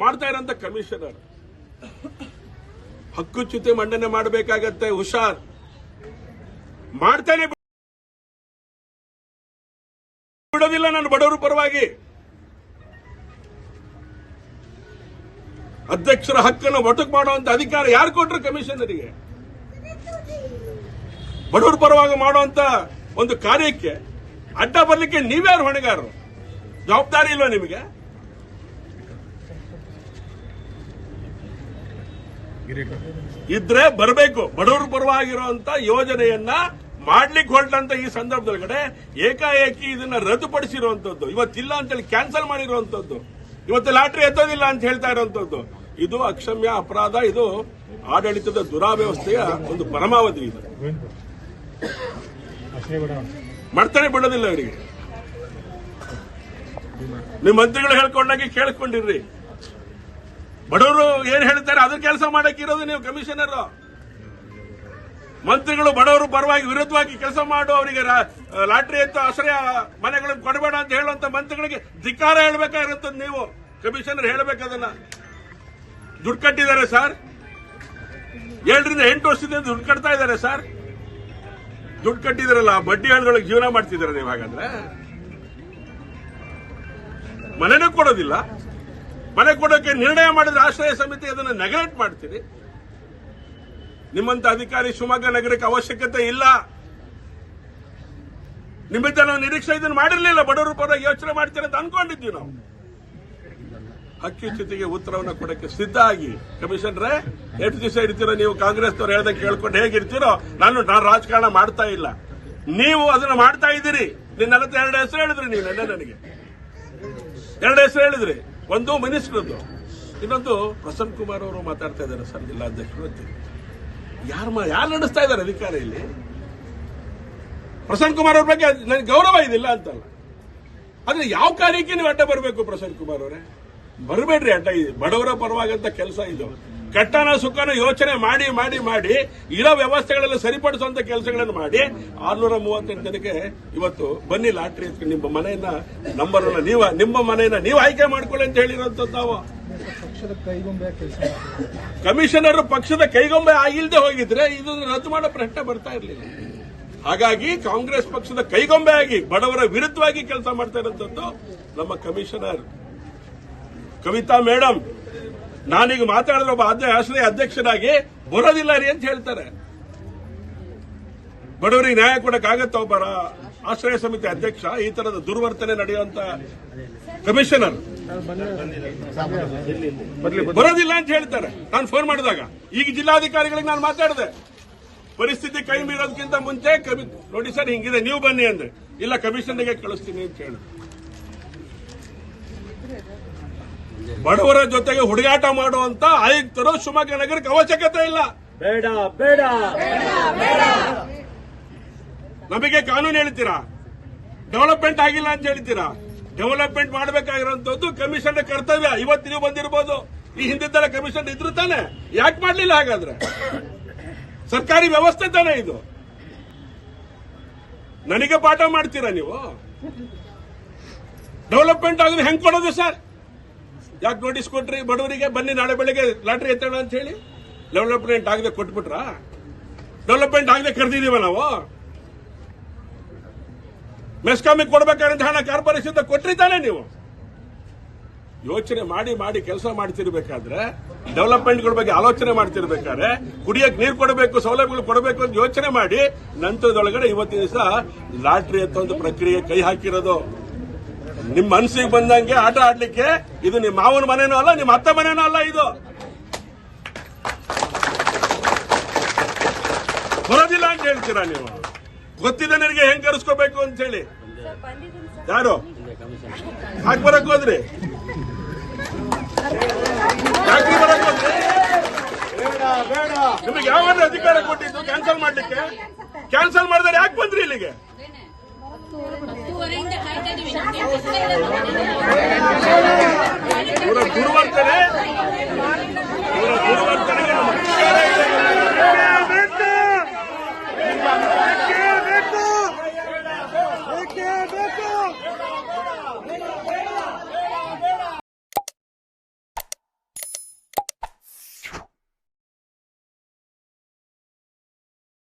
ಮಾಡ್ತಾ ಇರೋಂತ ಕಮಿಷನರ್ ಹಕ್ಕುಚ್ಯುತಿ ಮಂಡನೆ ಮಾಡಬೇಕಾಗತ್ತೆ. ಹುಷಾರ್. ಮಾಡ್ತಾನೆ ಬಿಡೋದಿಲ್ಲ ನಾನು ಬಡವರ ಪರವಾಗಿ. ಅಧ್ಯಕ್ಷರ ಹಕ್ಕನ್ನು ಮೊಟಕು ಮಾಡುವಂತ ಅಧಿಕಾರ ಯಾರು ಕೊಟ್ಟರು ಕಮಿಷನರಿಗೆ? ಬಡವರ ಪರವಾಗಿ ಮಾಡುವಂತ ಒಂದು ಕಾರ್ಯಕ್ಕೆ ಅಡ್ಡ ಬರ್ಲಿಕ್ಕೆ ನೀವ್ಯಾರು ಹೊಣೆಗಾರರು? ಜವಾಬ್ದಾರಿ ಇಲ್ವಾ ನಿಮಗೆ? ಇದ್ರೆ ಬರಬೇಕು. ಬಡವರ ಪರವಾಗಿರುವಂತ ಯೋಜನೆಯನ್ನ ಮಾಡ್ಲಿಕ್ಕೆ ಹೊರಟಂತ ಈ ಸಂದರ್ಭದೊಳಗಡೆ ಏಕಾಏಕಿ ಇದನ್ನ ರದ್ದುಪಡಿಸಿರುವಂತದ್ದು, ಇವತ್ತಿಲ್ಲ ಅಂತೇಳಿ ಕ್ಯಾನ್ಸಲ್ ಮಾಡಿರುವಂತದ್ದು, ಇವತ್ತು ಲಾಟರಿ ಎತ್ತೋದಿಲ್ಲ ಅಂತ ಹೇಳ್ತಾ ಇರುವಂತದ್ದು, ಇದು ಅಕ್ಷಮ್ಯ ಅಪರಾಧ. ಇದು ಆಡಳಿತದ ದುರಾವ್ಯವಸ್ಥೆಯ ಒಂದು ಪರಮಾವಧಿ. ಇದು ಮಾಡ್ತಾನೆ ಬಿಡೋದಿಲ್ಲ ಅವರಿಗೆ. ನಿಮ್ಮ ಮಂತ್ರಿಗಳು ಹೇಳ್ಕೊಂಡಾಗೆ ಕೇಳಿಸ್ಕೊಂಡಿರ್ರಿ. ಬಡವರು ಏನ್ ಹೇಳ್ತಾರೆ ಅದ್ರ ಕೆಲಸ ಮಾಡಕ್ಕಿರೋದು ನೀವು ಕಮಿಷನರ್. ಮಂತ್ರಿಗಳು ಬಡವರು ಪರವಾಗಿ ವಿರುದ್ಧವಾಗಿ ಕೆಲಸ ಮಾಡು, ಅವರಿಗೆ ಲಾಟರಿ ಎತ್ತು ಆಶ್ರಯ ಮನೆಗಳನ್ನು ಕೊಡಬೇಡ ಅಂತ ಹೇಳುವಂತ ಮಂತ್ರಿಗಳಿಗೆ ಧಿಕ್ಕಾರ ಹೇಳ್ಬೇಕಾಗಿರುತ್ತದೆ. ನೀವು ಕಮಿಷನರ್ ಹೇಳಬೇಕದನ್ನ. ದುಡ್ಡು ಕಟ್ಟಿದ್ದಾರೆ ಸರ್, 7 ರಿಂದ 8 ವರ್ಷದಿಂದ ದುಡ್ಡು ಕಟ್ತಾ ಇದ್ದಾರೆ ಸರ್. ದುಡ್ಡು ಕಟ್ಟಿದಾರಲ್ಲ, ಬಡ್ಡಿ ಹಣದೊಳಗೆ ಜೀವನ ಮಾಡ್ತಿದ್ದಾರೆ ನೀವು. ಹಾಗಾದ್ರೆ ಮನೆನೂ ಕೊಡೋದಿಲ್ಲ. ಮನೆ ಕೊಡೋಕೆ ನಿರ್ಣಯ ಮಾಡಿದ್ರೆ ಆಶ್ರಯ ಸಮಿತಿ ಅದನ್ನು ನೆಗ್ಲೆಕ್ಟ್ ಮಾಡ್ತೀರಿ. ನಿಮ್ಮಂತ ಅಧಿಕಾರಿ ಶಿವಮೊಗ್ಗ ನಗರಕ್ಕೆ ಅವಶ್ಯಕತೆ ಇಲ್ಲ. ನಿಮ್ಮಿಂದ ನಾವು ನಿರೀಕ್ಷೆ ಇದನ್ನು ಮಾಡಿರಲಿಲ್ಲ. ಬಡವರ ಪರವಾಗಿ ಯೋಚನೆ ಮಾಡ್ತೀರ ಅಂತ ಅನ್ಕೊಂಡಿದ್ವಿ ನಾವು. ಹಕ್ಕುಚ್ಯುತಿಗೆ ಉತ್ತರವನ್ನು ಕೊಡಕ್ಕೆ ಸಿದ್ಧ ಆಗಿ. ಕಮಿಷನರೇ, ಎಷ್ಟು ದಿವಸ ಇರ್ತೀರೋ ನೀವು? ಕಾಂಗ್ರೆಸ್ನವ್ರು ಹೇಳ್ದಂಗೆ ಕೇಳ್ಕೊಂಡು ಹೇಗಿರ್ತೀರೋ? ನಾನು ರಾಜಕಾರಣ ಮಾಡ್ತಾ ಇಲ್ಲ, ನೀವು ಅದನ್ನ ಮಾಡ್ತಾ ಇದ್ದೀರಿ. ನಿನ್ನೆಲ್ಲ 2 ಹೆಸರು ಹೇಳಿದ್ರಿ ನೀವು. ನನಗೆ 2 ಹೆಸರು ಹೇಳಿದ್ರಿ. ಒಂದು ಮಿನಿಸ್ಟರ್ದು, ಇನ್ನೊಂದು ಪ್ರಸನ್ನ ಕುಮಾರ್ ಅವರು ಮಾತಾಡ್ತಾ ಇದ್ದಾರೆ ಸರ್, ಜಿಲ್ಲಾಧ್ಯಕ್ಷರು ಅಂತ. ಯಾರು ನಡೆಸ್ತಾ ಇದ್ದಾರೆ ಅಧಿಕಾರ ಇಲ್ಲಿ? ಪ್ರಸನ್ನ ಕುಮಾರ್ ಅವ್ರ ಬಗ್ಗೆ ನನಗೆ ಗೌರವ ಇದಿಲ್ಲ ಅಂತಲ್ಲ, ಆದ್ರೆ ಯಾವ ಕಾರ್ಯಕ್ಕೆ ನೀವು ಅಡ್ಡ ಬರಬೇಕು? ಪ್ರಸನ್ನ ಕುಮಾರ್ ಅವರೇ, ಬರಬೇಡ್ರಿ ಅಡ್ಡ. ಬಡವರ ಪರವಾಗಂತ ಕೆಲಸ ಇದು. ಕಟ್ಟನ ಸುಖನ ಯೋಚನೆ ಮಾಡಿ ಮಾಡಿ ಮಾಡಿ ಇರೋ ವ್ಯವಸ್ಥೆಗಳೆಲ್ಲ ಸರಿಪಡಿಸುವಂತ ಕೆಲಸಗಳನ್ನು ಮಾಡಿ 638 ಜನಕ್ಕೆ ಇವತ್ತು ಬನ್ನಿ ಲಾಟ್ರಿ ಎತ್ಕೊಂಡು ನಿಮ್ಮ ಮನೆಯನ್ನ ನಂಬರ್ ನಿಮ್ಮ ಮನೆಯನ್ನ ನೀವು ಆಯ್ಕೆ ಮಾಡ್ಕೊಳ್ಳಿ ಅಂತ ಹೇಳಿರೋಂಥದ್ದು ನಾವು. ಕಮಿಷನರ್ ಪಕ್ಷದ ಕೈಗೊಂಬೆ ಆಗಿಲ್ದೆ ಹೋಗಿದ್ರೆ ಇದನ್ನು ರದ್ದು ಮಾಡೋ ಪ್ರಶ್ನೆ ಬರ್ತಾ ಇರಲಿಲ್ಲ. ಹಾಗಾಗಿ ಕಾಂಗ್ರೆಸ್ ಪಕ್ಷದ ಕೈಗೊಂಬೆ ಆಗಿ ಬಡವರ ವಿರುದ್ಧವಾಗಿ ಕೆಲಸ ಮಾಡ್ತಾ ಇರೋಂಥದ್ದು ನಮ್ಮ ಕಮಿಷನರ್ ಕವಿತಾ ಮೇಡಮ್. ನಾನೀಗ ಮಾತಾಡಿದ್ರೆ ಒಬ್ಬ ಆಶ್ರಯ ಅಧ್ಯಕ್ಷರಾಗಿ ಬರೋದಿಲ್ಲ ರೀ ಅಂತ ಹೇಳ್ತಾರೆ. ಬಡವರಿಗೆ ನ್ಯಾಯ ಕೊಡಕ್ಕಾಗತ್ತ ಒಬ್ಬ ಆಶ್ರಯ ಸಮಿತಿ ಅಧ್ಯಕ್ಷ ಈ ತರದ ದುರ್ವರ್ತನೆ ನಡೆಯುವಂತ ಕಮಿಷನರ್ ಬರೋದಿಲ್ಲ ಅಂತ ಹೇಳ್ತಾರೆ. ನಾನು ಫೋನ್ ಮಾಡಿದಾಗ ಈಗ ಜಿಲ್ಲಾಧಿಕಾರಿಗಳಿಗೆ ನಾನು ಮಾತಾಡಿದೆ, ಪರಿಸ್ಥಿತಿ ಕೈ ಮೀರೋದಕ್ಕಿಂತ ಮುಂಚೆ ನೋಡಿ ಸರ್ ಹಿಂಗಿದೆ, ನೀವು ಬನ್ನಿ ಅಂದ್ರೆ, ಇಲ್ಲ ಕಮಿಷನರ್ಗೆ ಕಳಿಸ್ತೀನಿ ಅಂತ ಹೇಳಿ. ಬಡವರ ಜೊತೆಗೆ ಹುಡುಗಾಟ ಮಾಡುವಂತ ಆಯುಕ್ತರು ಶಿವಮೊಗ್ಗ ನಗರಕ್ಕೆ ಅವಶ್ಯಕತೆ ಇಲ್ಲ. ಬೇಡ ಬೇಡ ಬೇಡ. ನಮಗೆ ಕಾನೂನು ಹೇಳ್ತೀರಾ, ಡೆವಲಪ್ಮೆಂಟ್ ಆಗಿಲ್ಲ ಅಂತ ಹೇಳ್ತೀರಾ. ಡೆವಲಪ್ಮೆಂಟ್ ಮಾಡಬೇಕಾಗಿರುವಂತದ್ದು ಕಮಿಷನ್ ಕರ್ತವ್ಯ. ಇವತ್ತು ನೀವು ಬಂದಿರಬಹುದು, ಈ ಹಿಂದಿದ್ದೆಲ್ಲ ಕಮಿಷನ್ ಇದ್ರು ತಾನೆ, ಯಾಕೆ ಮಾಡಲಿಲ್ಲ? ಹಾಗಾದ್ರೆ ಸರ್ಕಾರಿ ವ್ಯವಸ್ಥೆ ತಾನೆ ಇದು. ನನಗೆ ಪಾಠ ಮಾಡ್ತೀರಾ ನೀವು? ಡೆವಲಪ್ಮೆಂಟ್ ಆಗೋದು ಹೆಂಗ್ ಕೊಡೋದು ಸರ್? ಯಾಕೆ ನೋಟಿಸ್ ಕೊಟ್ರಿ ಬಡವರಿಗೆ? ಬನ್ನಿ ನಾಳೆ ಬೆಳಗ್ಗೆ ಲಾಟ್ರಿ ಎತ್ತೋಣ ಅಂತ ಹೇಳಿ. ಡೆವಲಪ್ಮೆಂಟ್ ಆಗದೆ ಕೊಟ್ಬಿಟ್ರ? ಡೆವಲಪ್ಮೆಂಟ್ ಆಗದೆ ಕರೆದಿದೀವ ನಾವು. ಮೆಸ್ಕಾಮಿಗೆ ಕೊಡಬೇಕಾದಂತ ಹಣ ಕಾರ್ಪೊರೇಷನ್ ಕೊಟ್ರಿ ತಾನೆ ನೀವು. ಯೋಚನೆ ಮಾಡಿ ಮಾಡಿ ಕೆಲಸ ಮಾಡ್ತಿರ್ಬೇಕಾದ್ರೆ, ಡೆವಲಪ್ಮೆಂಟ್ಗಳ ಬಗ್ಗೆ ಆಲೋಚನೆ ಮಾಡ್ತಿರ್ಬೇಕಾದ್ರೆ, ಕುಡಿಯಕ್ಕೆ ನೀರು ಕೊಡಬೇಕು, ಸೌಲಭ್ಯಗಳು ಕೊಡಬೇಕು ಅಂತ ಯೋಚನೆ ಮಾಡಿ ನಂತರದೊಳಗಡೆ ಇವತ್ತಿನ ದಿವಸ ಲಾಟ್ರಿ ಎತ್ತೋ ಒಂದು ಪ್ರಕ್ರಿಯೆ ಕೈ ಹಾಕಿರೋದು. ನಿಮ್ಮ ಮನಸ್ಸಿಗೆ ಬಂದಂಗೆ ಆಟ ಆಡ್ಲಿಕ್ಕೆ ಇದು ನಿಮ್ಮ ಮಾವನ ಮನೇನೂ ಅಲ್ಲ, ನಿಮ್ಮ ಅತ್ತ ಮನೇನೂ ಅಲ್ಲ. ಇದು ಬರೋದಿಲ್ಲ ಅಂತ ಹೇಳ್ತೀರಾ ನೀವು. ಗೊತ್ತಿದೆ ನನಗೆ ಹೆಂಗ್ ಕರೆಸ್ಕೋಬೇಕು ಅಂತ ಹೇಳಿ. ಯಾರು ಯಾಕೆ ಬರಕ್ ಹೋದ್ರಿ? ಯಾಕೆ ಬರಕ್ ಹೋದ್ರಿ? ನಿಮಗೆ ಯಾವ ಅಧಿಕಾರ ಕೊಟ್ಟಿದ್ದು ಕ್ಯಾನ್ಸಲ್ ಮಾಡ್ಲಿಕ್ಕೆ? ಕ್ಯಾನ್ಸಲ್ ಮಾಡಿದ್ರೆ ಯಾಕೆ ಬಂದ್ರಿ ಇಲ್ಲಿಗೆ? ದುರ್ವರ್ತನೆ